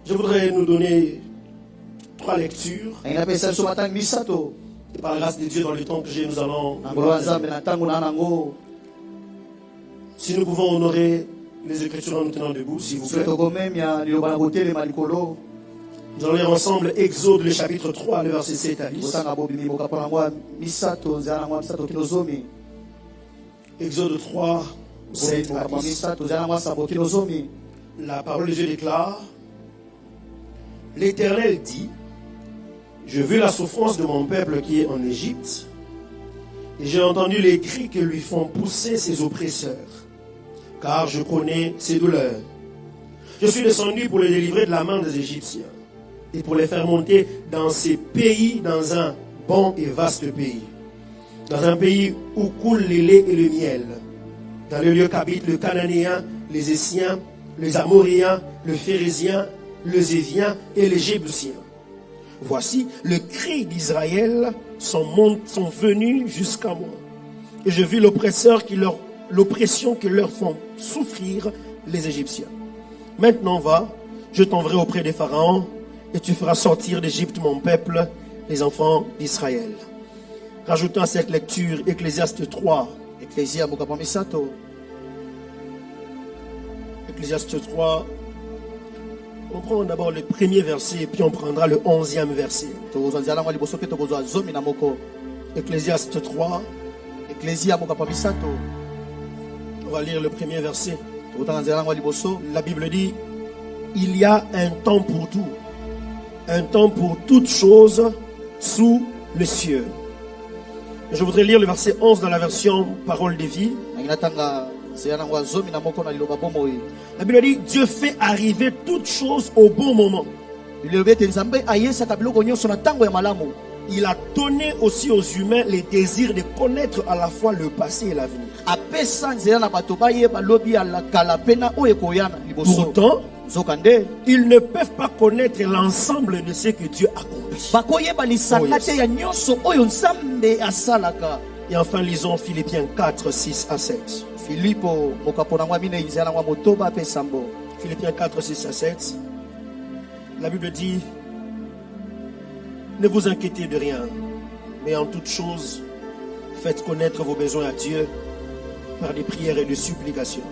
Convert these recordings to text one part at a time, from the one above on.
Je voudrais nous donner 3 lectures. Na inapesa so matang misato. Et par la grâce de Dieu, dans le temps que j'ai, nous allons. Ngolo nzambe na tangu na nango. Si nous pouvons honorer les Écritures en nous tenant debout, s'il vous plaît. Togomemia liloba na botele malikolo. Nous allons lire ensemble Exode, le chapitre 3, le verset 7 à 10. Bosanga bobimi bokapona ngwa misato nzana ngwa misato kilozomi. Exode 3, 7 à 10. Misato nzana ngwa sabo kilozomi. La parole de Dieu déclare: L'Éternel dit, je vis la souffrance de mon peuple qui est en Égypte, et j'ai entendu les cris que lui font pousser ses oppresseurs, car je connais ses douleurs. Je suis descendu pour les délivrer de la main des Égyptiens, et pour les faire monter dans ces pays, dans un bon et vaste pays, dans un pays où coule le lait et le miel, dans le lieu qu'habitent le Cananéen, les Essiens, les Amoréens, le Phérézien, le Zévien et les Jébusiens. Voici, le cri d'Israël sont venus jusqu'à moi. Et je vis l'oppression que leur font souffrir les Égyptiens. Maintenant va, je t'enverrai auprès des pharaons, et tu feras sortir d'Égypte mon peuple, les enfants d'Israël. Rajoutons à cette lecture Ecclésiaste 3. Ecclésia bokapa misato. Ecclésiaste 3. On prend d'abord le premier verset et puis on prendra le 11e verset. Ecclésiaste 3. Ecclésia bokapa misato. On va lire le premier verset. La Bible dit: il y a un temps pour tout, un temps pour toutes choses sous le cieux. Je voudrais lire le verset 11 dans la version Parole de vie. La Bible dit: Dieu fait arriver toutes choses au bon moment. Il a donné aussi aux humains les désirs de connaître à la fois le passé et l'avenir. Pourtant, ils ne peuvent pas connaître l'ensemble de ce que Dieu accomplit. Et enfin, lisons Philippiens 4, 6 à 7. Philippiens 4, 6 à 7. La Bible dit: ne vous inquiétez de rien, mais en toute chose, faites connaître vos besoins à Dieu par des prières et des supplications,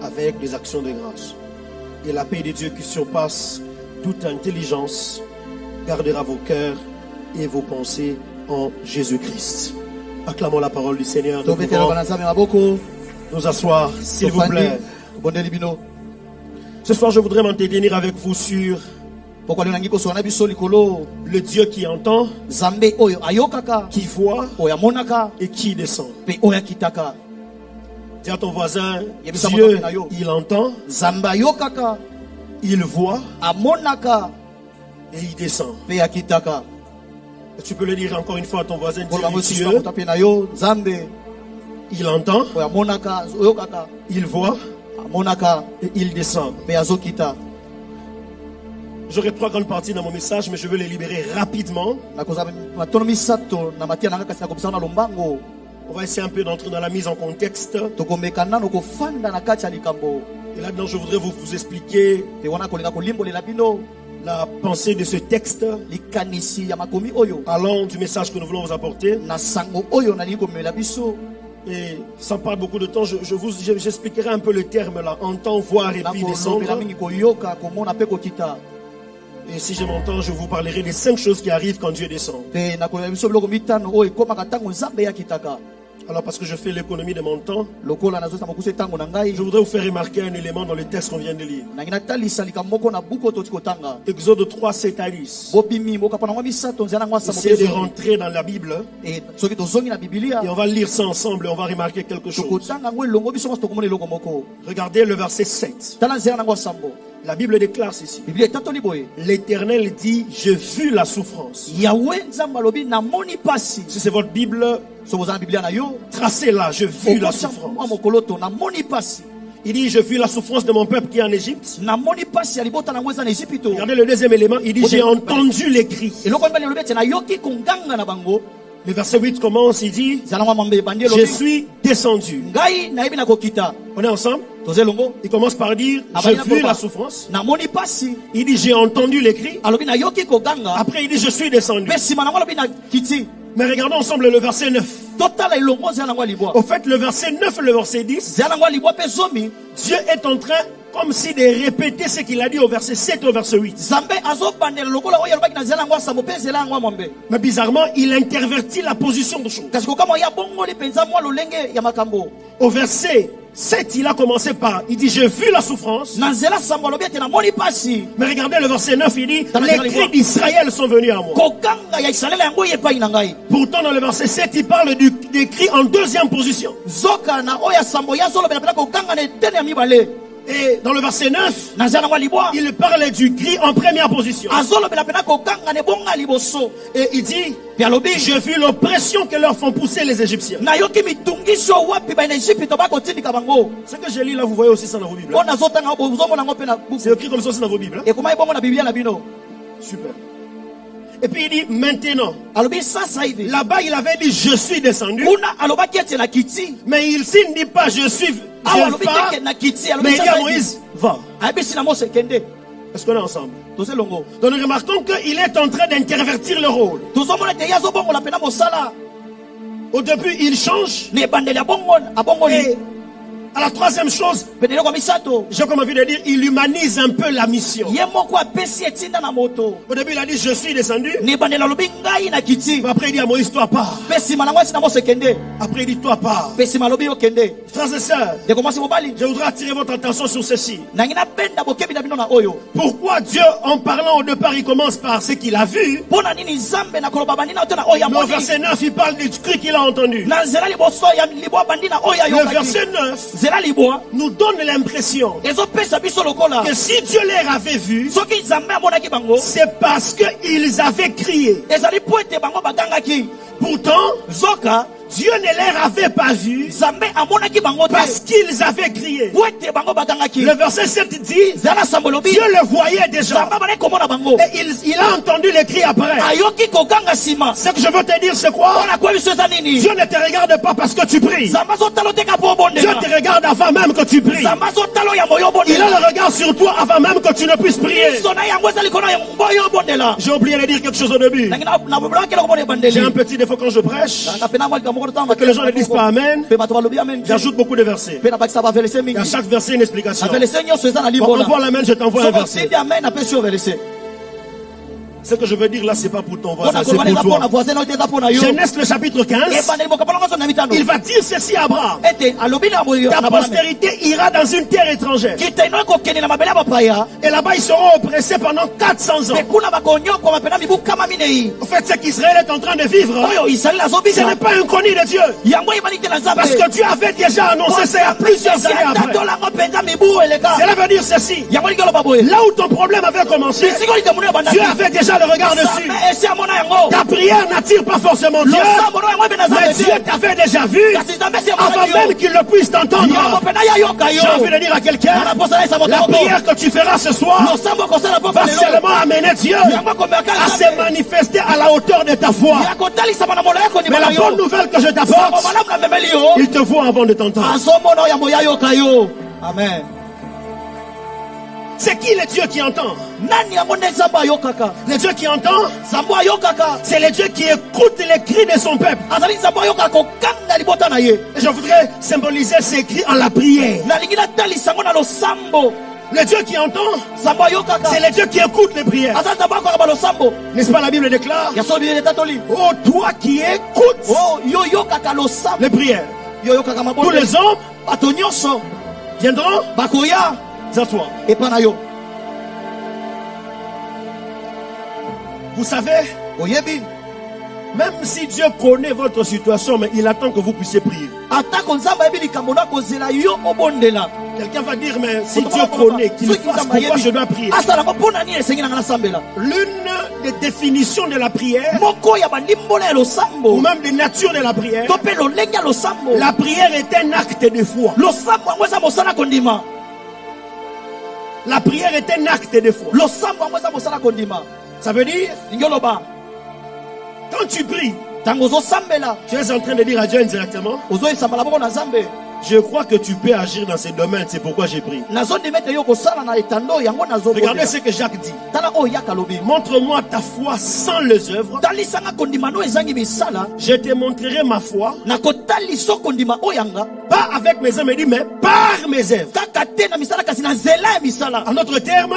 avec des actions de grâce. Et la paix de Dieu qui surpasse toute intelligence gardera vos cœurs et vos pensées en Jésus-Christ. Acclamons la parole du Seigneur. Nous asseoir, s'il vous plaît. Ce soir, je voudrais m'entretenir avec vous sur le Dieu qui entend, qui voit et qui descend. Dis à ton voisin: Dieu, il entend, il voit et il descend. Tu peux le dire encore une fois à ton voisin: Dieu, il entend, il voit et il descend. J'aurai 3 grandes parties dans mon message, mais je veux les libérer rapidement. On va essayer un peu d'entrer dans la mise en contexte. Et là-dedans, je voudrais vous expliquer la pensée de ce texte allant du message que nous voulons vous apporter. Et sans perdre beaucoup de temps, j'expliquerai un peu le terme là: entend, voir et puis descendre. Et si j'ai mon temps, je vous parlerai des 5 choses qui arrivent quand Dieu descend. Alors, parce que je fais l'économie de mon temps, je voudrais vous faire remarquer un élément dans le texte qu'on vient de lire. Exode 3, 7 à 10. Essayez de rentrer dans la Bible et on va lire ça ensemble et on va remarquer quelque chose. Regardez le verset 7. La Bible déclare ceci: l'Éternel dit, je vis la souffrance. Si c'est votre Bible, tracez-la: je vis la souffrance. Il dit: je vis la souffrance de mon peuple qui est en Égypte. Regardez le deuxième élément. Il dit: j'ai entendu les cris. Le verset 8 commence, il dit, je suis descendu. On est ensemble? Il commence par dire, j'ai vu la souffrance. Il dit, j'ai entendu les cris. Après, il dit, je suis descendu. Mais regardons ensemble le verset 9. Au fait, le verset 9 et le verset 10, Dieu est en train, comme si de répéter ce qu'il a dit au verset 7 et au verset 8. Mais bizarrement, il intervertit la position de choses. Au verset 7, il a commencé par, il dit, j'ai vu la souffrance. Mais regardez le verset 9, il dit, les cris d'Israël sont venus à moi. Pourtant, dans le verset 7, il parle des cris en deuxième position. Et dans le verset 9, il parle du cri en première position. Et il dit, j'ai vu l'oppression que leur font pousser les Égyptiens. Ce que je lis là, vous voyez aussi ça dans vos Bibles. C'est écrit comme ça aussi dans vos Bibles. Super. Et puis il dit maintenant. Là-bas il avait dit je suis descendu. Mais ici il ne dit pas je suis. Je pars. Mais il dit à Moïse va. Est-ce qu'on est ensemble? Donc nous remarquons qu'il est en train d'intervertir le rôle. Au début il change. Et à la troisième chose, j'ai comme envie de dire, il humanise un peu la mission. Au début, il a dit, je suis descendu. Mais après, il dit à Moïse, toi pars. Après, il dit, toi pars. Frères et sœurs, je voudrais attirer votre attention sur ceci. Pourquoi Dieu, en parlant au départ, il commence par ce qu'il a vu. Mais au verset 9, il parle du cri qu'il a entendu. Le verset 9 nous donne l'impression que si Dieu les avait vus, c'est parce qu'ils avaient crié. Pourtant, Dieu ne les avait pas vus parce qu'ils avaient crié. Le verset 7 dit, Dieu le voyait déjà. Et il a entendu les cris après. Ce que je veux te dire, c'est quoi? Dieu ne te regarde pas parce que tu pries. Dieu te regarde avant même que tu pries. Il a le regard sur toi avant même que tu ne puisses prier. J'ai oublié de dire quelque chose au début. J'ai un petit défaut quand je prêche. Que les gens ne disent pas Amen. J'ajoute beaucoup de versets. Et à chaque verset, une explication. Quand on voit l'Amen, je t'envoie un verset. Ce que je veux dire là, c'est pas pour ton voisin, c'est pour toi. Genèse le chapitre 15. Il va dire ceci à Abraham. Ta postérité ira dans une terre étrangère. Et là-bas, ils seront oppressés pendant 400 ans. En fait, ce qu'Israël est en train de vivre, ce n'est pas inconnu de Dieu. Parce que Dieu avait déjà annoncé ça il y a plusieurs années après. Cela veut dire ceci. Là où ton problème avait commencé, Dieu avait déjà le regard dessus. Ta prière n'attire pas forcément Dieu, mais Dieu t'avait déjà vu avant même qu'il ne puisse t'entendre. J'ai envie de dire à quelqu'un, la prière que tu feras ce soir va seulement amener Dieu à se manifester à la hauteur de ta foi. Mais la bonne nouvelle que je t'apporte, il te voit avant de t'entendre. Amen. C'est qui le Dieu qui entend? Le Dieu qui entend, c'est le Dieu qui écoute les cris de son peuple. Et je voudrais symboliser ces cris en la prière. Le Dieu qui entend, c'est le Dieu qui écoute les prières. N'est-ce pas la Bible déclare? Oh, toi qui écoutes les prières, tous les hommes viendront à toi. Vous savez, même si Dieu connaît votre situation, mais il attend que vous puissiez prier. Quelqu'un va dire, mais si Dieu connaît qu'il fasse, pourquoi je dois prier? L'une des définitions de la prière, ou même des natures de la prière, la prière est un acte de foi. La prière est un acte de foi. Ça veut dire, quand tu pries, Tu es en train de dire à Dieu indirectement, je crois que tu peux agir dans ces domaines, c'est pourquoi j'ai pris. Regardez ce que Jacques dit. Montre-moi ta foi sans les œuvres. Je te montrerai ma foi. Pas avec mes œuvres, mais par mes œuvres. En d'autres termes,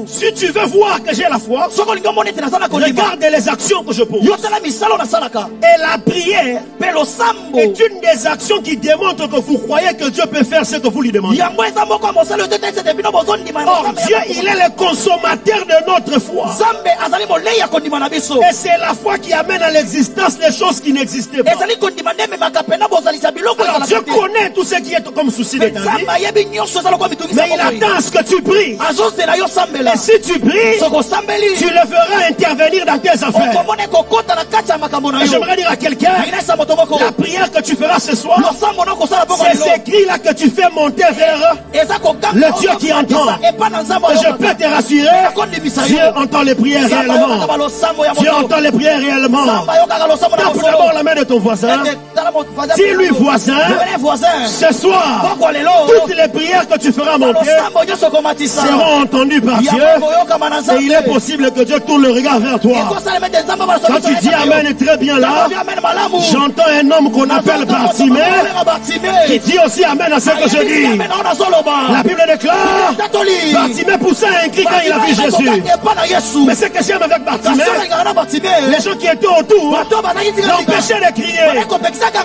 si tu veux voir que j'ai la foi, regarde les actions que je pose. Et la prière est une des actions qui démontre que vous croyez que Dieu peut faire ce que vous lui demandez. Or, Dieu, il est le consommateur de notre foi. Et c'est la foi qui amène à l'existence des choses qui n'existaient pas. Alors, Dieu connaît tout ce qui est comme souci de ta vie. Mais il attend à ce que tu pries. Et si tu pries, tu le feras intervenir dans tes affaires. Et j'aimerais dire à quelqu'un, la prière que tu feras ce soir, c'est ces cris-là que tu fais monter vers le Dieu qui entend. Et je peux te rassurer, Dieu entend les prières réellement. Dieu entend les prières réellement. Tape d'abord la main de ton voisin. Dis-lui, voisin, ce soir, toutes les prières que tu feras monter seront entendues par Dieu. Et il est possible que Dieu tourne le regard vers toi. Quand tu dis Amen, très bien là, j'entends un homme qu'on appelle Bartimée, qui dit aussi Amen à ce que je dis. La Bible déclare, Bartimée poussa un cri quand il a vu Jésus. Mais ce que j'aime avec Bartimée, les gens qui étaient autour l'empêchaient de crier.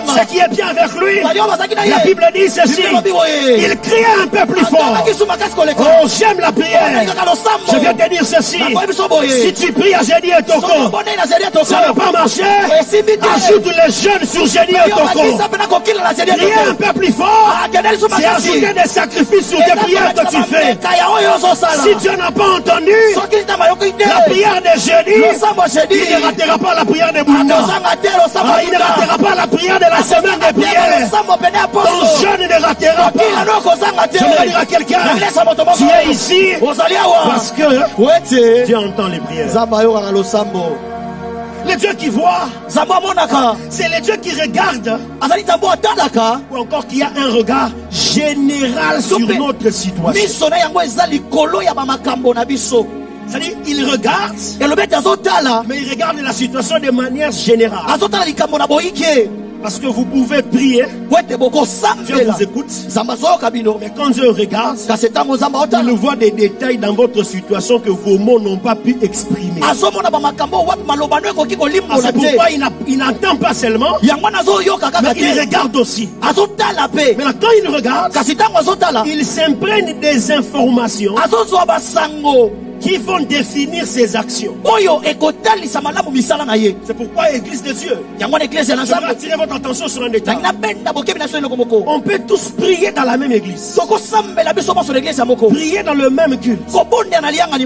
Ce qui est bien avec lui, la Bible dit ceci, il criait un peu plus fort. Oh, j'aime la prière. Je viens te dire ceci, si tu pries à Génie et Toko, ça ne va pas marcher. Ajoute les jeunes sur Génie et Toko. Crier un peu plus fort, c'est ajouter des sacrifices sur tes prières que tu fais. Si Dieu n'a pas entendu la prière de Génie, il ne ratera pas la prière de Bouna. Il ne ratera pas la prière de la semaine de prière. Ton jeûne ne ratera pas. Je vais dire à quelqu'un, tu es ici parce que Dieu entend les prières. Le Dieu qui voit, c'est le Dieu qui regarde, ou encore qui a un regard général sur notre situation. C'est-à-dire, il regarde, mais il regarde la situation de manière générale. Parce que vous pouvez prier, Dieu vous écoute, mais quand Dieu regarde, il voit des détails dans votre situation que vos mots n'ont pas pu exprimer. C'est pourquoi il n'entend pas seulement, mais il regarde aussi. Maintenant, quand il regarde, il s'imprègne des informations qui vont définir ses actions. C'est pourquoi l'église de Dieu, je vais attirer votre attention sur un détail. On peut tous prier dans la même église, prier dans le même culte,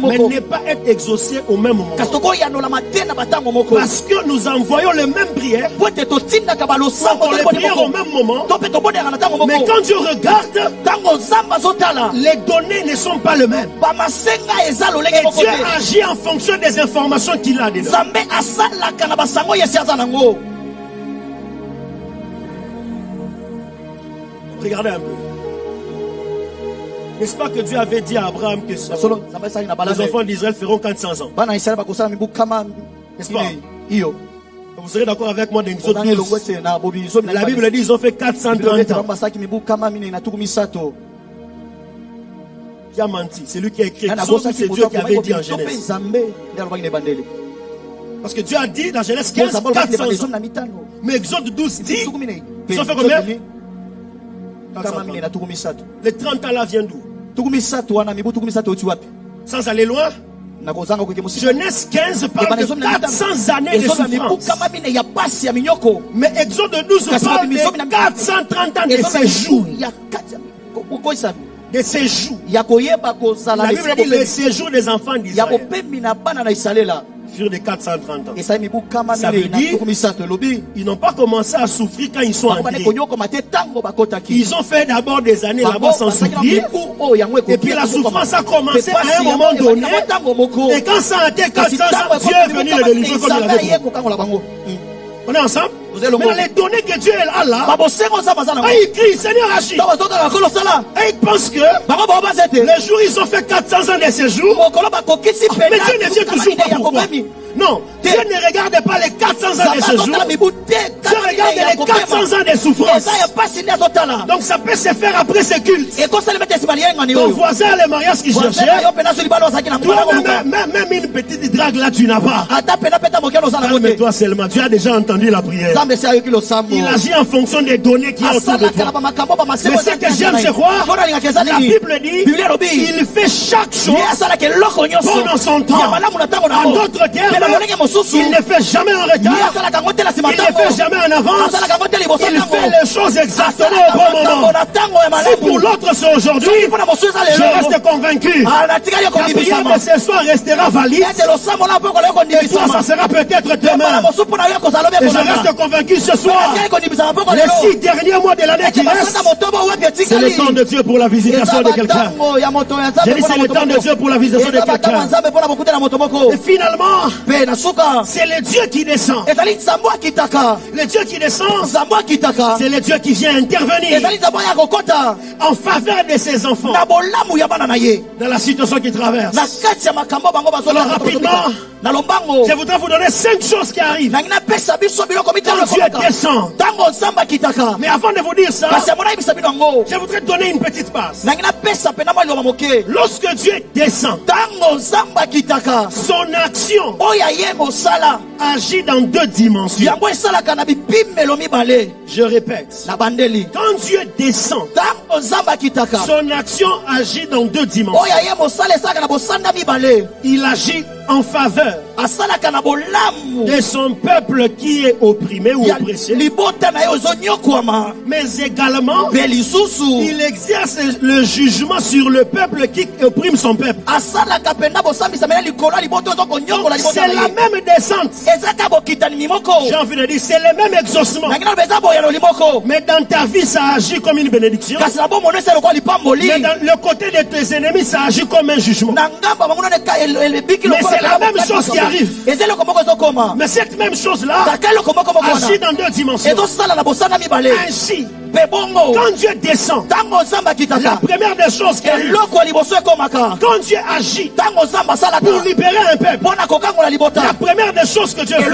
mais ne pas être exaucé au même moment. Parce que nous envoyons les mêmes prières, on les prie au même moment, mais quand Dieu regarde, les données ne sont pas les mêmes. Et Dieu agit en fonction des informations qu'il a dedans. Regardez un peu. N'est-ce pas que Dieu avait dit à Abraham que les enfants d'Israël feront 400 ans? N'est-ce pas? Vous serez d'accord avec moi dans Exode 12. La Bible dit qu'ils ont fait 430 ans. Qui a menti? C'est lui qui a écrit. C'est Dieu qui avait dit en Genèse. Parce que Dieu a dit dans Genèse 15 400 ans. Mais Exode 12 dit, ils ont fait combien? 400 ans. Les 30 ans là viennent d'où? Sans aller loin, Genèse 15 parle de 400 années de souffrance. Mais Exode 12 parle de 430 ans de séjour. De séjour. La Bible dit le séjour des enfants d'Israël furent de 430 ans. Ça veut dire ils n'ont pas commencé à souffrir quand ils sont entrés. Ils ont fait d'abord des années là-bas sans souffrir. Et puis la souffrance a commencé à un moment donné. Et quand ça a été 400 ans, Dieu est venu le délivrer comme il avait dit. On est ensemble? Vous êtes le Mais dans les données que Dieu a là, il crie, Seigneur agit. Et il pense que les jours ils ont fait 400 ans de séjour. Mais Dieu ne vient toujours pas pourquoi. Non, Dieu ne regarde pas les 400 ans de séjour. Dieu regarde les 400 ans de souffrance. Donc ça peut se faire après ce culte. Ton voisin a le mariage qu'il cherchait. Toi, même une petite drague là, tu n'as pas. Calme-toi seulement. Tu as déjà entendu la prière. Il agit en fonction des données qui sont autour de toi. Mais ce que j'aime, c'est quoi? La Bible dit il fait chaque chose pendant son temps. En d'autres termes, il ne fait jamais en retard. Il ne fait jamais en avance. Il fait les choses exactement au bon moment. Si pour l'autre c'est aujourd'hui, je reste convaincu. La prière de ce soir restera valide. Et toi, ça sera peut-être demain. Et je reste convaincu ce soir. Les 6 derniers mois de l'année qui restent, c'est le temps de Dieu pour la visitation de quelqu'un. J'ai dit c'est le temps de Dieu pour la visitation de quelqu'un. Et finalement, c'est le Dieu qui descend. Le Dieu qui descend, c'est le Dieu qui vient intervenir en faveur de ses enfants dans la situation qu'ils traversent. Alors rapidement, je voudrais vous donner 5 choses qui arrivent quand Dieu descend. Mais avant de vous dire ça, je voudrais donner une petite base. Lorsque Dieu descend, son action agit dans 2 dimensions. Je répète, quand Dieu descend, son action agit dans 2 dimensions. Il agit en faveur de son peuple qui est opprimé ou oppressé, mais également il exerce le jugement sur le peuple qui opprime son peuple. C'est la même descente. J'ai envie de dire, c'est le même exaucement. Mais dans ta vie, ça agit comme une bénédiction. Mais dans le côté de tes ennemis, ça agit comme un jugement. Mais c'est la même chose qui arrive. Mais cette même chose-là agit dans 2 dimensions. Ainsi, quand Dieu descend, la première des choses qui arrive, quand Dieu agit pour libérer un peuple, la première des choses que Dieu fait,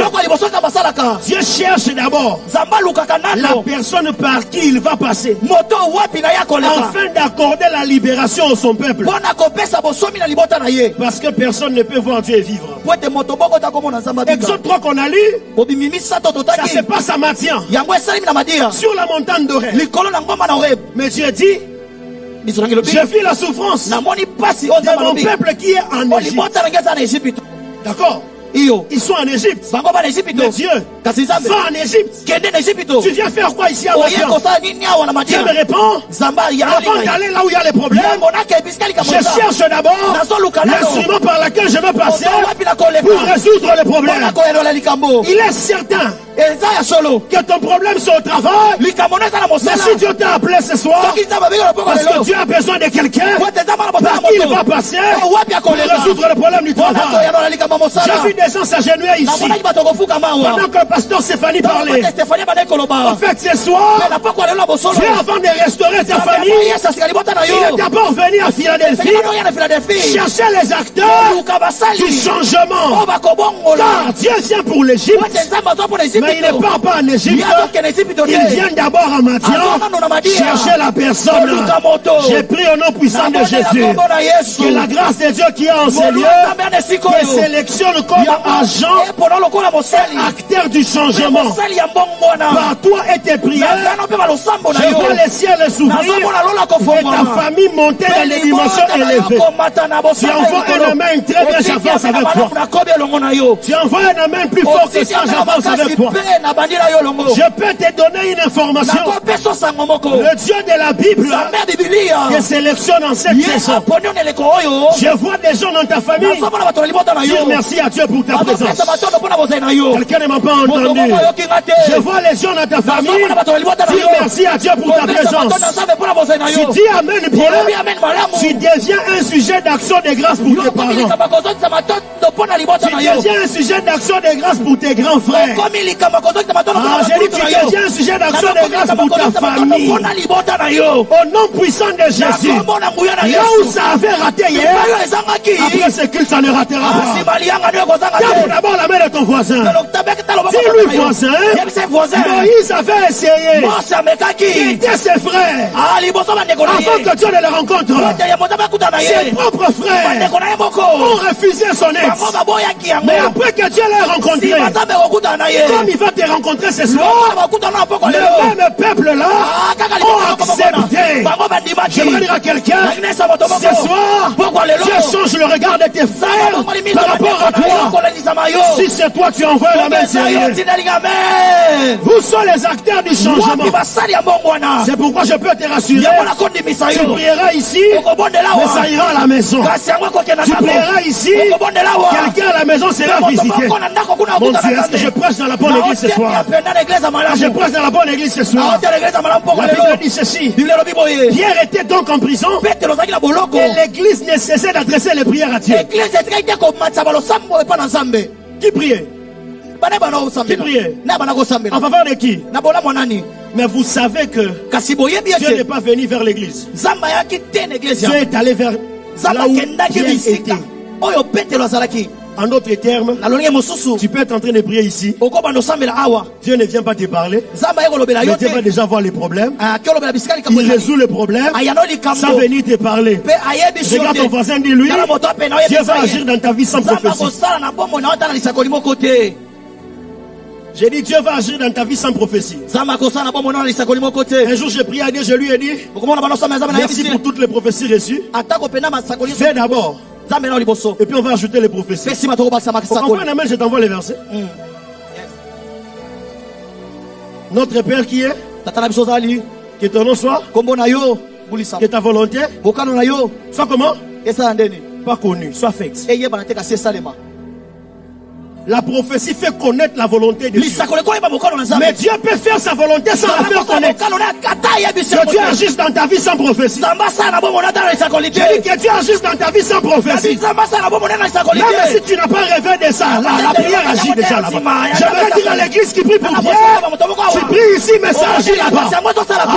Dieu cherche d'abord la personne par qui il va passer afin d'accorder la libération à son peuple. Parce que personne ne peut voir Dieu vivre. Exode 3 qu'on a lu, ça se passe à Madian, sur la montagne d'Oreb. Mais Dieu dit, je vis la souffrance de mon peuple qui est en Égypte. D'accord? Ils sont en Égypte. Mais Dieu va en Égypte. Tu viens faire quoi ici à Madian? Dieu me répond, avant d'aller là où il y a les problèmes, je cherche d'abord l'instrument par lequel je veux passer pour résoudre les problèmes. Il est certain que ton problème c'est au travail. Mais si Dieu t'a appelé ce soir, parce que Dieu a besoin de quelqu'un par qui il va passer pour résoudre le problème du travail. J'ai vu des gens s'agenouiller ici pendant que le pasteur Stéphanie parlait. En fait, ce soir, Dieu, avant de restaurer ta famille, il est d'abord venu à Philadelphie chercher les acteurs du changement. Car Dieu vient pour l'Égypte, mais il ne part pas en Égypte. Il vient d'abord à Madian chercher la personne. J'ai pris au nom puissant de Jésus que la grâce de Dieu qui est en ces lieux te sélectionne comme agent, acteur du changement. Par toi et tes prières, je vois les ciels s'ouvrir et ta famille monter dans les dimensions élevées. Tu envoies un amen, très bien, j'avance avec toi. Tu envoies un amen plus fort que ça, j'avance avec toi. Je peux te donner une information. Le Dieu de la Bible te sélectionne en cette saison. Je vois des gens dans ta famille dire merci à Dieu pour ta présence. Quelqu'un ne m'a pas entendu. Je vois les gens dans ta famille dire merci à Dieu pour ta présence. Tu dis amen bien, tu deviens un sujet d'action de grâce pour tes parents. Tu deviens un sujet d'action de grâce pour tes grands frères. J'ai dit que tu es un sujet d'action de grâce pour ta famille. Au nom puissant de Jésus. Là où ça avait raté hier, après ce culte, ça ne ratera pas. Tape d'abord la main de ton voisin. Dis-lui voisin, Moïse avait essayé. Qui étaient ses frères. Avant que Dieu ne le rencontre, ses propres frères ont refusé son aide. Mais après que Dieu l'a rencontré, comme il va te rencontrer ce soir, le même peuple-là ont accepté. J'aimerais dire à quelqu'un, ce soir, Dieu change le regard de tes frères par rapport à toi. Si c'est toi, tu envoies la main sérieuse. Vous sont les acteurs du changement. C'est pourquoi je peux te rassurer. Tu prieras ici, mais ça ira à la maison. Tu prieras ici, quelqu'un à la maison sera visité. Mon Dieu, est-ce que je prêche dans la bonne église ce soir? Je prêche dans la bonne église ce soir. La Bible dit ceci. Pierre était donc en prison et l'église ne cessait d'adresser les prières à Dieu. Qui priait? Qui priait? En faveur de qui? Mais vous savez que Dieu n'est pas venu vers l'église. Dieu est allé vers là où Pierre était. En d'autres termes, tu peux être en train de prier ici. Dieu ne vient pas te parler. Mais Dieu va déjà voir les problèmes. Il résout les problèmes sans venir te parler. Regarde ton voisin, dis-lui, Dieu va agir dans ta vie sans prophétie. J'ai dit, Dieu va agir dans ta vie sans prophétie. Un jour, j'ai prié à Dieu, je lui ai dit, merci pour toutes les prophéties reçues. Fais d'abord. Et puis on va ajouter les prophéties. Enfin, amen, je t'envoie les versets. Notre Père qui est, que ton nom soit, que ta volonté soit comment? Pas connue, soit faite. La prophétie fait connaître la volonté de Dieu. Mais Dieu peut faire sa volonté sans la faire connaître. Que Dieu agisse dans ta vie sans prophétie. Je dis que Dieu agisse dans ta vie sans prophétie. Même si tu n'as pas rêvé de ça, la prière agit déjà là-bas. J'aimerais dire à l'église qui prie pour Pierre, tu pries ici, mais ça agit là-bas.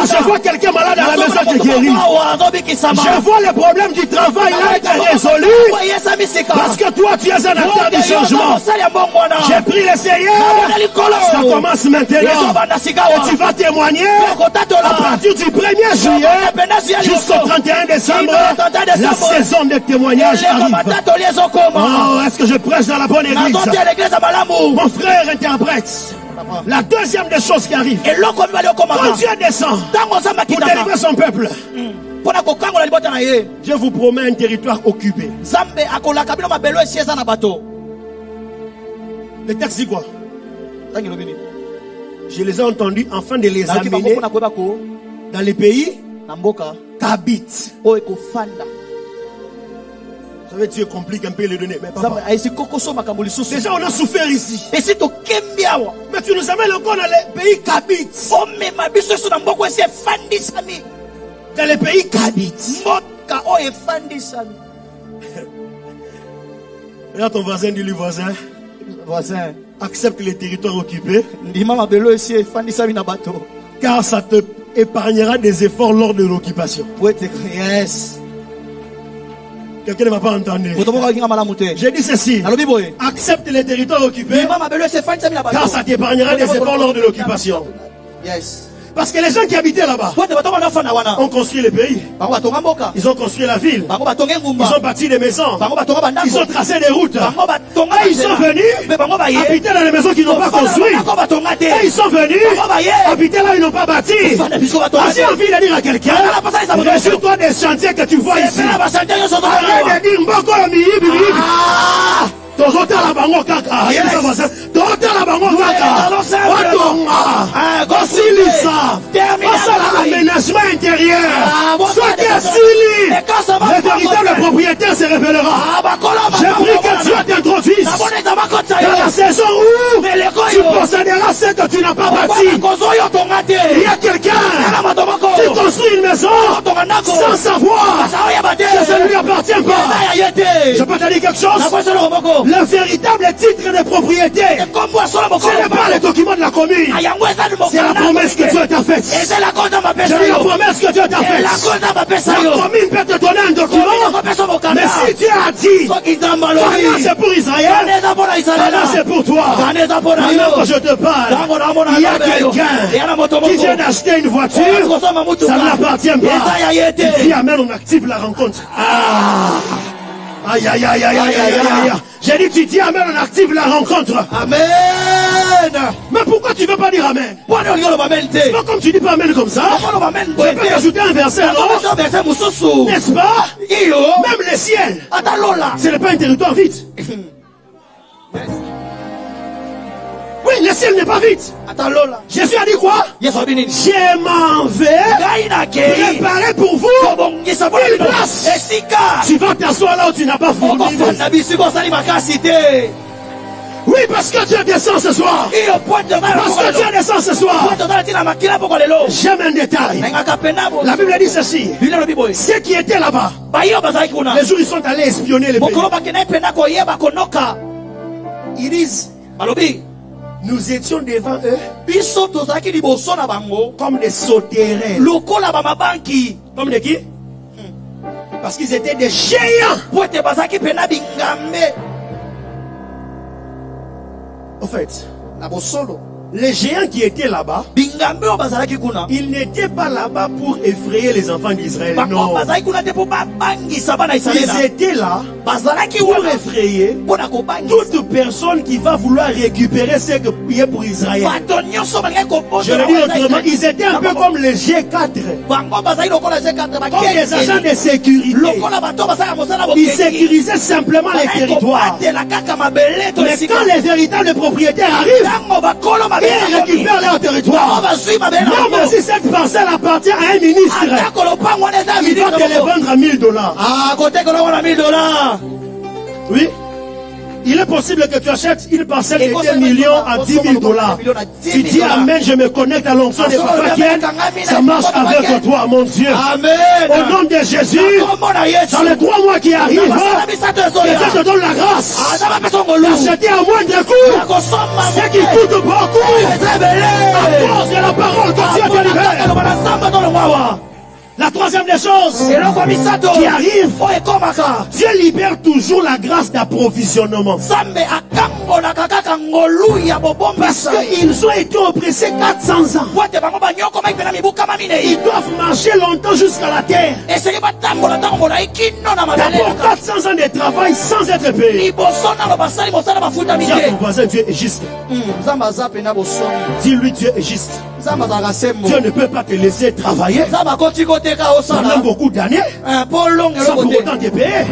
Je vois quelqu'un malade à la maison qui est guéri. Je vois le problème du travail là être résolu. Parce que toi, tu es un acteur du changement. J'ai pris le Seigneur. Ça commence maintenant. Et tu vas témoigner à partir du 1er juillet jusqu'au 31 décembre. La saison de témoignage arrive. Oh, est-ce que je prêche dans la bonne église? Mon frère interprète. La deuxième des choses qui arrive, quand Dieu descend pour délivrer son peuple, Dieu vous promet un territoire occupé. Le texte dit quoi? Je les ai entendus afin de les amener dans les pays qu'habitent. Vous savez, Dieu complique un peu les données. Mais papa, déjà on a souffert ici. Mais tu nous amènes encore dans les pays qu'habitent. Dans les pays qu'habitent. Regarde ton voisin, dis-lui voisin. Accepte les territoires occupés. Car ça te épargnera des efforts lors de l'occupation. Yes. Quelqu'un ne m'a pas entendu. J'ai dit ceci. Accepte les territoires occupés. Car ça t'épargnera des efforts lors de l'occupation. Yes. Parce que les gens qui habitaient là-bas ont construit les pays. Ils ont construit la ville. Ils ont bâti des maisons. Ils ont tracé des routes. Et ils sont venus habiter dans les maisons qu'ils n'ont pas construites. Et ils sont venus habiter là où ils n'ont pas bâti. J'ai envie de dire à quelqu'un, réjouis-toi des chantiers que tu vois ici. Arrête de dire Mboko Miyibi. Tozota la bango kaka. Tozota la bango kaka. Otonga. Kosilisa. Osala l'aménagement intérieur. Soyez asili. Le véritable propriétaire se révélera. J'ai pris que Dieu t'introduise dans la saison où tu posséderas ce que tu n'as pas bâti. Il y a quelqu'un qui construit une maison sans savoir que ça ne lui appartient pas. Je peux te dire quelque chose. Le véritable titre de propriété, ce n'est pas les documents de la commune. C'est la promesse que Dieu t'a faite. C'est la promesse que Dieu t'a faite. La commune peut te donner un document, mais si Dieu a dit, Canaan c'est pour Israël, Canaan c'est pour toi. Maintenant que je te parle, il y a quelqu'un qui vient d'acheter une voiture, ça ne l'appartient pas. Il dit amen, on active la rencontre. Aïe, aïe, aïe, aïe, aïe, aïe, aïe. J'ai dit, tu dis amen, on active la rencontre. Amen. Mais pourquoi tu ne veux pas dire amen? C'est pas comme tu dis pas amen comme ça. Je peux ajouter un verset, non? N'est-ce pas? Même les ciels, ce n'est pas un territoire vide. Oui, le ciel n'est pas vide. Jésus a dit quoi? Je m'en vais préparer pour vous une place. Tu vas t'asseoir là où tu n'as pas fourni. Oui, parce que Dieu descend ce soir. Parce que Dieu descend ce soir. J'aime un détail. La Bible dit ceci. Ceux qui étaient là-bas, les jours ils sont allés espionner les pays. Ils disent, nous étions devant eux comme des sauterelles. Comme des qui? Parce qu'ils étaient des géants. En fait, les géants qui étaient là-bas, ils n'étaient pas là-bas pour effrayer les enfants d'Israël. Non. Ils étaient là pour effrayer toute personne qui va vouloir récupérer ce qui est pour Israël. Je le dis autrement, ils étaient un peu comme les G4. Comme les agents de sécurité. Ils sécurisaient simplement les territoires. Mais quand les véritables propriétaires arrivent, ils récupèrent leur territoire. Même si cette parcelle appartient à un ministre, il va te les vendre à $1000. Oui. Il est possible que tu achètes une parcelle de 1 million à $10 000. Tu dis amen, je me connecte à l'onction de Papa Ken. Ça marche avec toi, mon Dieu. Amen. Au nom de Jésus, dans les 3 mois qui arrivent, que Dieu te donne la grâce d'acheter à moindre coût ce qui coûte beaucoup à cause de la parole que Dieu te libère. La troisième des choses qui arrive, Dieu libère toujours la grâce d'approvisionnement. Parce qu'ils ont été oppressés 400 ans. Ils doivent marcher longtemps jusqu'à la terre. D'abord 400 ans de travail sans être payé. Dis à ton voisin, Dieu est juste. Dis-lui, Dieu est juste. Dieu ne peut pas te laisser travailler pendant beaucoup d'années sans pour autant te payer.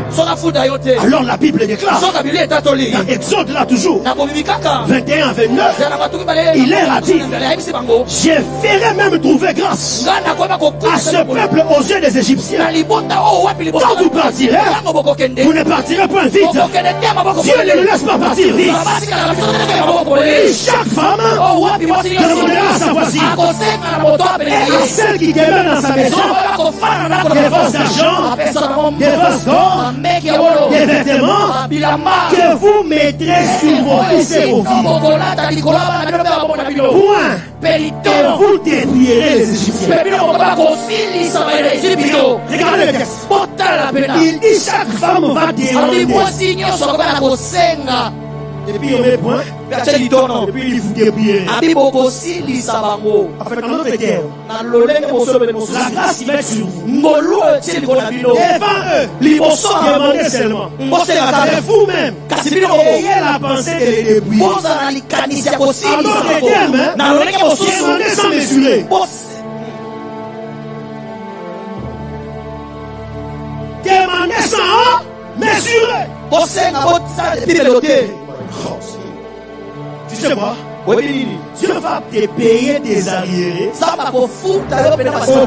Alors la Bible déclare dans Exode là toujours 21 à 29, il leur a dit, je ferai même trouver grâce à ce peuple aux yeux des Égyptiens. Quand vous partirez, vous ne partirez pas vite. Dieu ne le laisse pas partir vite. Et chaque femme demandera à sa voisine et à celle qui demeure dans sa maison des vosses d'argent, des vosses d'or, des vêtements que vous mettrez sur vos fils et vos filles. Point. Et vous déplierez les Égyptiens. Regardez le texte. Il dit chaque femme va demander. Et puis on met point. Et puis il vous déplie. En fait, en d'autres termes, la grâce va être sur vous. Devant eux, demandez seulement. Et vous-même, ayez la pensée de les dépouiller. En d'autres termes, demandez sans mesurer. Demandez sans mesurer. Tu sais quoi? Dieu va te payer tes arriérés au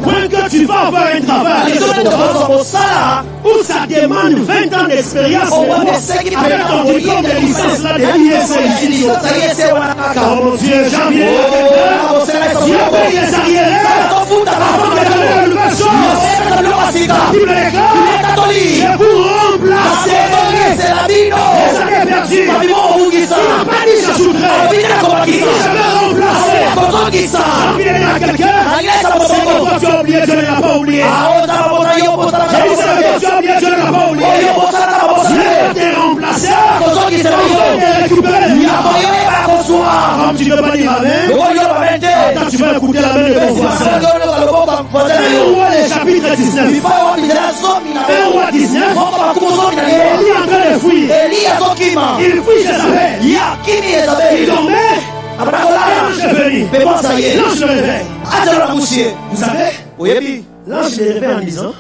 point que tu vas avoir un travail où ça demande 20 ans d'expérience avec ton diplôme de licence là de l'ISL. Car mon Dieu, janvier, Dieu paye les arriérés avant de donner le Masika. La Bible déclare, je vous remplace. Les années perdues. Il n'a pas dit j'ajouterai. Il dit je vais remplacer. J'ai envie de dire à quelqu'un, c'est que toi tu as oublié, Dieu ne l'a pas oublié. J'ai dit c'est que toi tu as oublié, Dieu ne l'a pas oublié. Dieu t'est remplacé. Il t'est récupéré. Comme tu ne veux pas dire amen, attends, tu vas écouter la main de ton voisin. 1 Roi, le chapitre 19. 1 Roi 19. Élie est en train de fuir. Il fuit Jézabel. Il dormait. L'ange est venu. L'ange le réveille. Vous savez, l'ange le réveille en disant,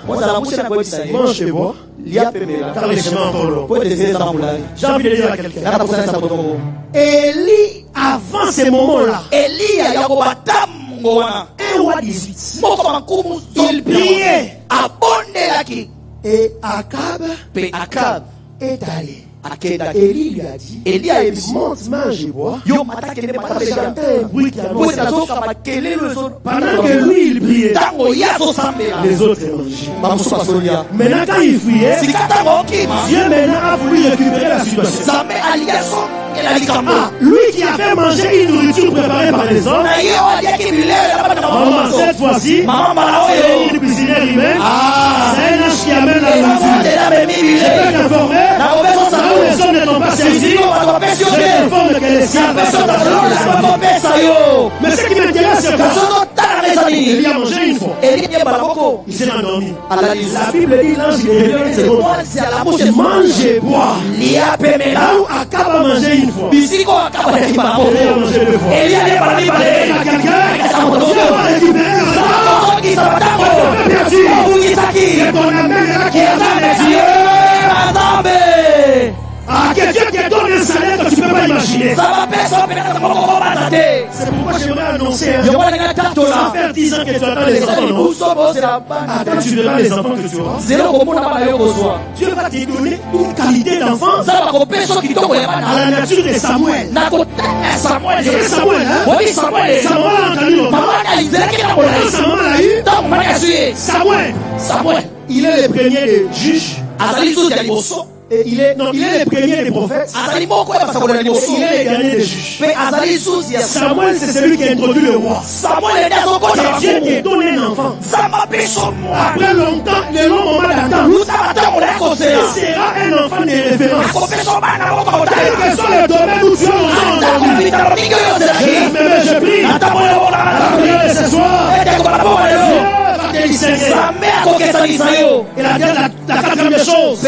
mange et bois, car les chemins encore longs. J'ai envie de dire à quelqu'un, Élie, avant ces moments-là, 1 Roi 18, il priait. Et Akab est allé. Élie lui a dit, monte, mange et bois. J'entends un bruit qui annonce. Pendant que lui il priait, les autres mangeaient. Maintenant quand il fuyait, Dieu maintenant a voulu récupérer la situation. Lui qui avait mangé une nourriture préparée par les hommes, maman, cette fois-ci, c'est une cuisinière humaine, c'est un ange qui amène la nourriture. Je peux t'informer, les hommes ne t'ont pas saisi, je t'informe que les siens personne n'a. Mais ce qui m'intéresse, c'est que il a mangé une fois, il s'est endormi. La Bible dit l'ange il est revenu une seconde, mange et bois. Là où Akab a mangé une fois, il a mangé deux fois. Il y a quelqu'un, Dieu va récupérer ça. C'est ton amen là qui est Dieu. Que Dieu te donne un salaire que tu ne peux pas imaginer. C'est pourquoi j'aimerais annoncer sans faire 10 ans que tu attends les enfants. Attends, tu verras les enfants que tu auras. Dieu va te donner une qualité d'enfant à la nature de Samuel. C'est Samuel, hein? Samuel a entendu le Samuel a eu. Samuel, il est le premier des juges. Et il est le premier des prophètes. Il est le dernier des juges. Samuel, c'est celui qui a introduit le roi. Dieu t'a donné un enfant. Après longtemps, le long moment d'attente, il sera un enfant de référence. Quel que soit le domaine où tu as endormi, je prie, la prière de ce soir, Dieu va te discerner. Et la quatrième chose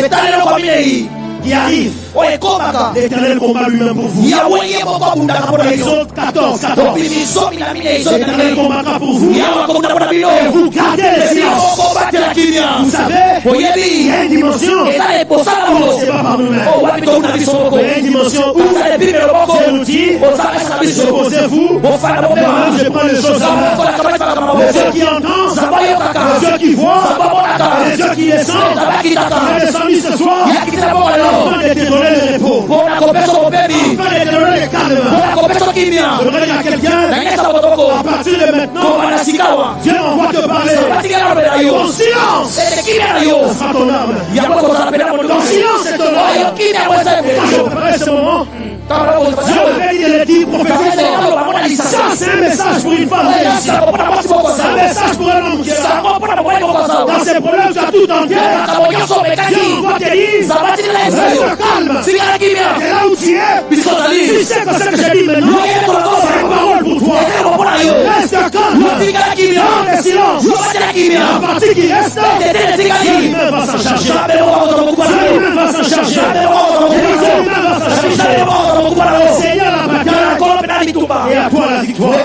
qui arrive, l'Éternel combat lui-même pour vous. Exode 14. L'Éternel combattra pour vous. Et vous gardez le silence. Vous savez, il y a une dimension. C'est pas par nous-mêmes. Il y a une dimension où Dieu nous dit, reposez-vous. Maintenant, je prends les choses à main. Le Dieu qui entend, le Dieu qui voit, le Dieu qui descend, il est descendu ce soir. Afin de te donner le repos. Afin de te donner le calme. Je voudrais dire à quelqu'un, à partir de maintenant, Dieu envoie te parler. Ton silence, ça sera ton arme. Ton silence est ton arme. Quand je préparais ce moment, Dieu m'avait dit de le dire prophétiquement. Ça, c'est un message pour une femme. C'est un message pour un homme qui est là. Dans ces problèmes, tu as tout en guerre. Dieu envoie te dire, reste calme. Et là où tu es, tu sais que ce que j'ai dit maintenant, c'est une parole pour toi. Reste calme. Dans le silence. La partie qui reste, Dieu lui-même va s'en charger. Dieu lui-même va s'en charger. Dieu lui-même va s'en charger. Seigneur la bataille et à toi la victoire.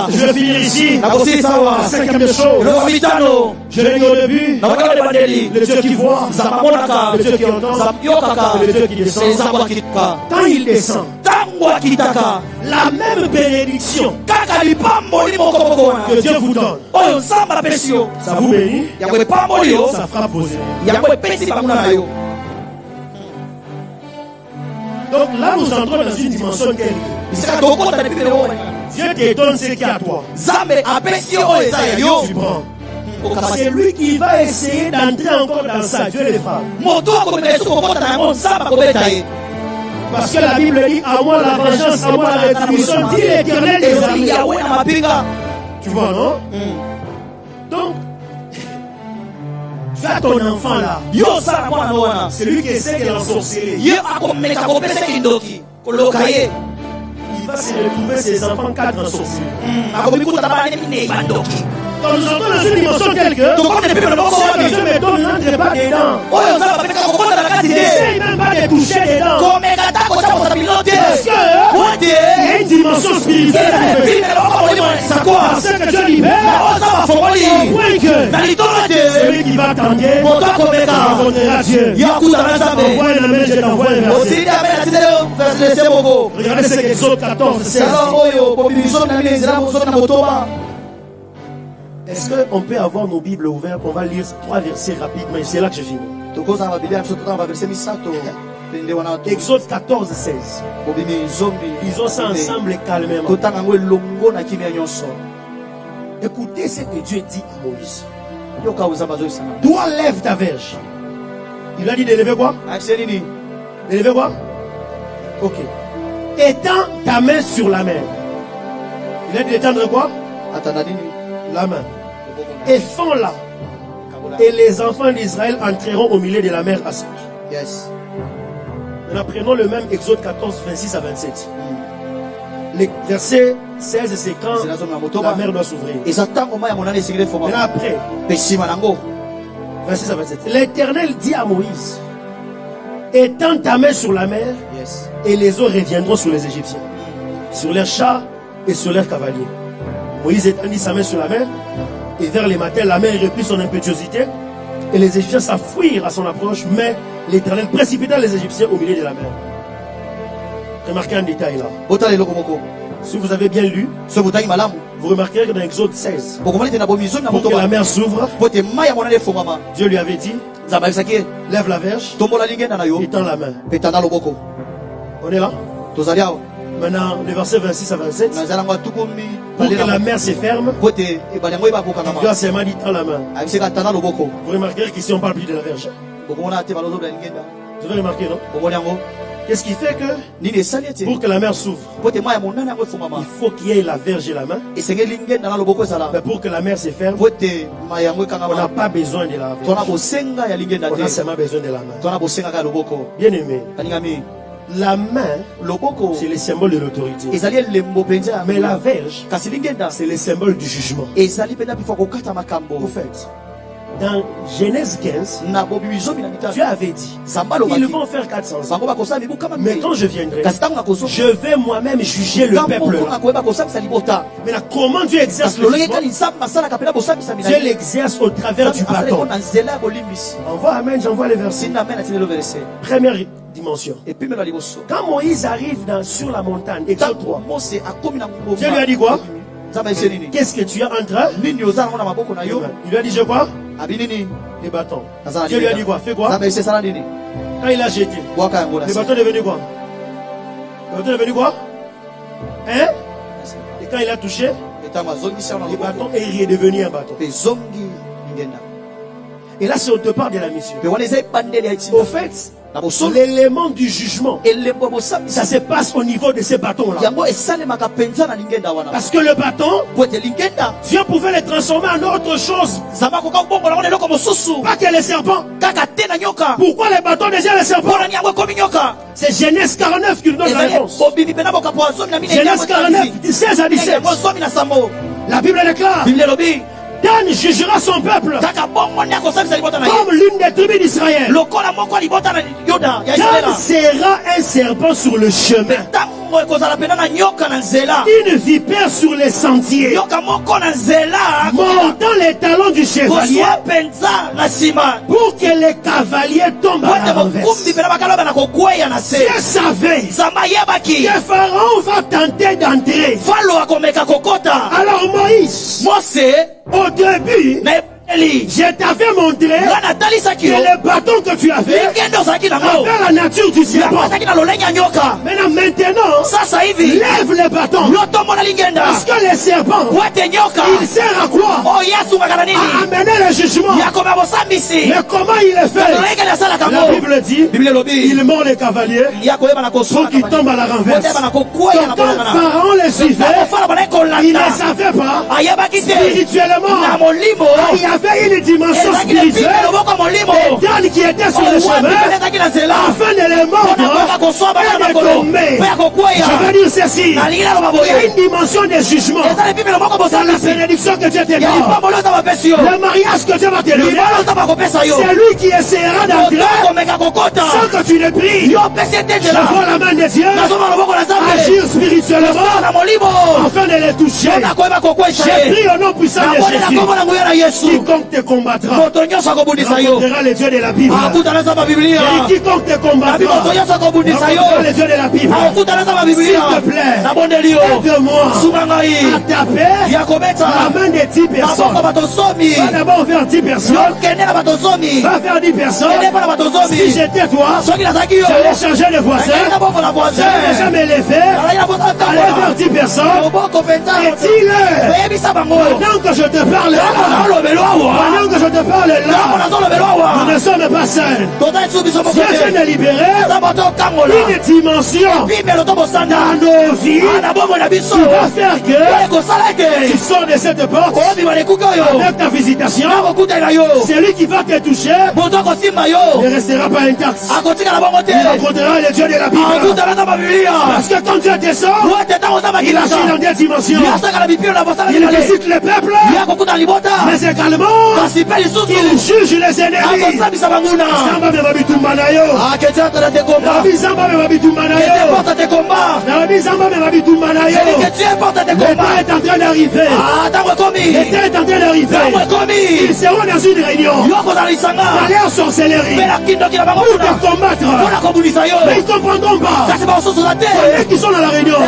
Je vais finir ici. La 5e chose. Je l'ai dit au début. Le Dieu qui voit, le Dieu qui entend, le Dieu qui descend. Quand il descend, la même bénédiction que Dieu vous donne, ça vous bénit, ça fera poser. Donc là, nous entrons dans une dimension telle que Dieu te donne ce qui est à toi. Tu prends. C'est lui qui va essayer d'entrer encore dans ça. Dieu les frappe. Parce que la Bible dit, à moi la vengeance, à moi la rétribution, dit l'Éternel des armées. Tu vois, non? Donc, tu as ton enfant là. C'est lui qui essaie de l'ensorceler. Il va se retrouver ses enfants 4 ensorcelés. Quand nous sommes dans une dimension telle que Dieu me donne, n'entre pas dedans. N'essaye même pas de toucher dedans. Parce qu'il y a une dimension spirituelle. C'est quoi? Parce que Dieu libère. Au point que celui qui va tenter rencontrera Dieu. Envoie un amen, je t'envoie un verset. Regardez ce qu'Exode 14, 16. Est-ce qu'on peut avoir nos Bibles ouvertes? On va lire 3 versets rapidement et c'est là que je finis. Exode 14, 16. Lisons ça ensemble calmement. Écoutez ce que Dieu dit à Moïse. Toi, lève ta verge. Il a dit de lever quoi? De lever quoi? Ok. Étends ta main sur la mer. Il a dit d'étendre quoi? La main. Et fends-la. Et les enfants d'Israël entreront au milieu de la mer à sec. Yes. Maintenant, prenons le même Exode 14, 26 à 27. Le verset 16, c'est quand la mer doit s'ouvrir. Maintenant, après, 26 à 27. L'Éternel dit à Moïse, étends ta main sur la mer, Yes. et les eaux reviendront sur les Égyptiens, sur leurs chars et sur leurs cavaliers. Moïse étendit sa main sur la mer, et vers les matins, la mer reprit son impétuosité, et les Égyptiens s'enfuirent à son approche, mais l'Éternel précipita les Égyptiens au milieu de la mer. Remarquez un détail là. Si vous avez bien lu, vous remarquerez que dans Exode 16, pour que la mer s'ouvre, Dieu lui avait dit, lève la verge, et tends la main. On est là? Maintenant, le verset 26 à 27, pour que la mer se ferme, Dieu a seulement dit tends la main. Vous remarquerez qu'ici on parle plus de la verge. Vous avez remarqué, non? Qu'est-ce qui fait que pour que la mer s'ouvre, il faut qu'il y ait la verge et la main. Mais pour que la mer se ferme, on n'a pas besoin de la verge. On a seulement besoin de la main. Bien aimé, la main, c'est le symbole de l'autorité. Mais la verge, c'est le symbole du jugement. Au fait, dans Genèse 15, Dieu avait dit, ils vont faire 400 ans. Mais quand je viendrai, je vais moi-même juger le peuple. Mais comment Dieu exerce le jugement? Dieu l'exerce au travers du bâton. Envoie Amen, j'envoie les versets. Première dimension. Quand Moïse arrive sur la montagne, Exode 3, Dieu lui a dit quoi? Qu'est-ce que tu as entre? Il lui a dit, je quoi? Les bâtons. Dieu lui a dit quoi? Fais quoi? Quand il a jeté, le bâton est devenu quoi? Le bâton est devenu quoi? Hein? Et quand il a touché, le bâton est redevenu un bâton. Et là, c'est au départ de la mission. Au fait, l'élément du jugement, ça se passe au niveau de ces bâtons-là. Parce que le bâton, Dieu pouvait le transformer en autre chose. Pas que les serpents. Pourquoi les bâtons déjà les serpents? C'est Genèse 49 qui nous donne la réponse. Genèse 49, 16 à 17. La Bible déclare, Dan jugera son peuple comme l'une des tribus d'Israël. Dan sera un serpent sur le chemin, une vipère sur les sentiers, montant les talons du chevalier pour que les cavaliers tombent à la renverse. Dieu savait que Pharaon va tenter d'entrer. Alors Moïse, au début, je t'avais montré que le bâton que tu avais avait la nature du serpent. Maintenant, Sasa hivi lève les bâtons. lotomona ligenda. Parce que les serpents, Wete nyoka. il sert à quoi? Oh Yesu ngakana nini? À amener le jugement. Yakoba bosambisi. Mais comment il est fait? Toleka na sala La kango. Bible dit, Bible lobi. il mord les cavaliers Yakoba na koso. pour qu'ils tombent à la renverse. Wete bana kokwaya na Donc quand kolana. Pharaon les suivait, Fala bana il kolanda. ne savait pas Ayabaki te. spirituellement. Na molimo. Il y avait une dimension spirituelle et Dan qui était sur le chemin afin de les mordre et de tomber. Je veux dire ceci, il y a une dimension de jugement dans la bénédiction que Dieu te donne. Le mariage que Dieu va te donner, c'est lui qui essaiera d'entrer sans que tu ne pries. Je vois la main de Dieu agir spirituellement afin de les toucher. J'ai pris au nom puissant de Jésus. Quiconque te combattra rencontrera les dieux de la Bible. Et quiconque te combattra rencontrera les dieux de la Bible. S'il te plaît, aide-moi à taper la main de 10 personnes. Va d'abord vers 10 personnes. Va vers 10 personnes. Si j'étais toi, j'allais changer de voisin. J'allais déjà me lever. Aller vers 10 personnes. Et dis-leur, pendant que je te parle là, pendant que je te parle là, nous ne sommes pas seuls. Dieu vient de libérer une dimension dans nos vies qui va faire que tu sors de cette porte avec ta visitation. Celui qui va te toucher ne restera pas intact. Il rencontrera les dieux de la Bible. Parce que quand Dieu descend, il agit dans des dimensions. Il visite le peuple, mais également il juge les ennemis. Samba me babitumba na yo. Nabi Samba me babitumba na yo. Nabi Samba me babitumba na yo. L'État est en train d'arriver. L'État est en train d'arriver. Ils seront dans une réunion. Dans leur sorcellerie. Pour te combattre. Mais ils ne comprendront pas. Les qui sont dans la réunion.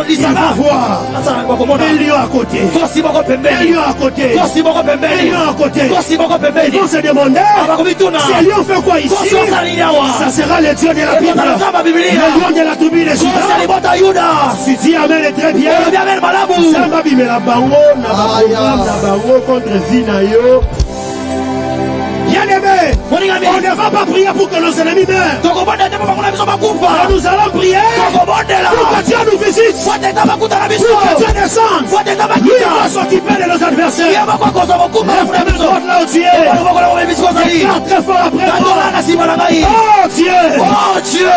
Ils vont voir. Un lion à côté. Un lion à côté. Un lion à côté. Ils vont se demander, ces lions fait quoi ici? Ça sera le Dieu de la Bible, le lion de la tribu de Juda. Si tu amènes très bien, Samba bimela bango na bango contre Zinayo. Bien-aimé, on ne va pas prier pour que nos ennemis meurent. Nous allons prier pour que Dieu nous visite, pour que Dieu descende. Lui va s'occuper de nos adversaires. Lève là où tu es. Déclare très fort après moi. Oh Dieu,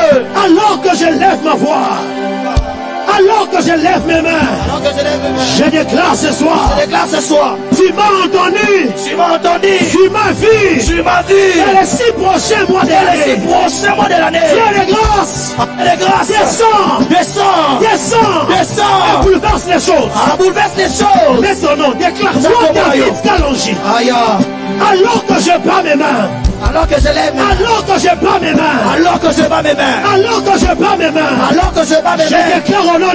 alors que je lève ma voix, alors que je lève mes mains, je déclare ce soir, tu m'as entendu, tu m'as vu, dans les 6 prochains mois de l'année, Dieu de grâce, descends, et bouleverse les choses, mets ton nom, déclare-toi David Kalonji, alors que je bats mes mains, alors que je lève mes mains, alors que je bats mes mains, alors que je bats mes mains, alors que je bats mes mains, alors que je bats mes mains, je déclare au nom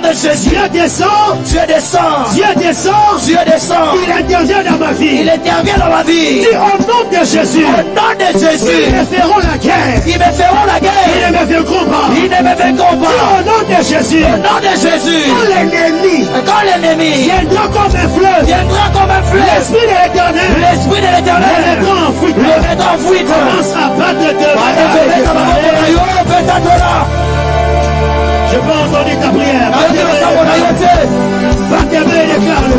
de Jésus, Dieu descend, il intervient dans ma vie, dis au nom de Jésus, ils me feront la guerre, ils ne me vaincront pas, dis au nom de Jésus, quand l'ennemi viendra comme un fleuve, l'esprit de l'éternel le mettra en fuite, commence à battre de je peux entendre ta prière. Va t'aimer et déclare-le.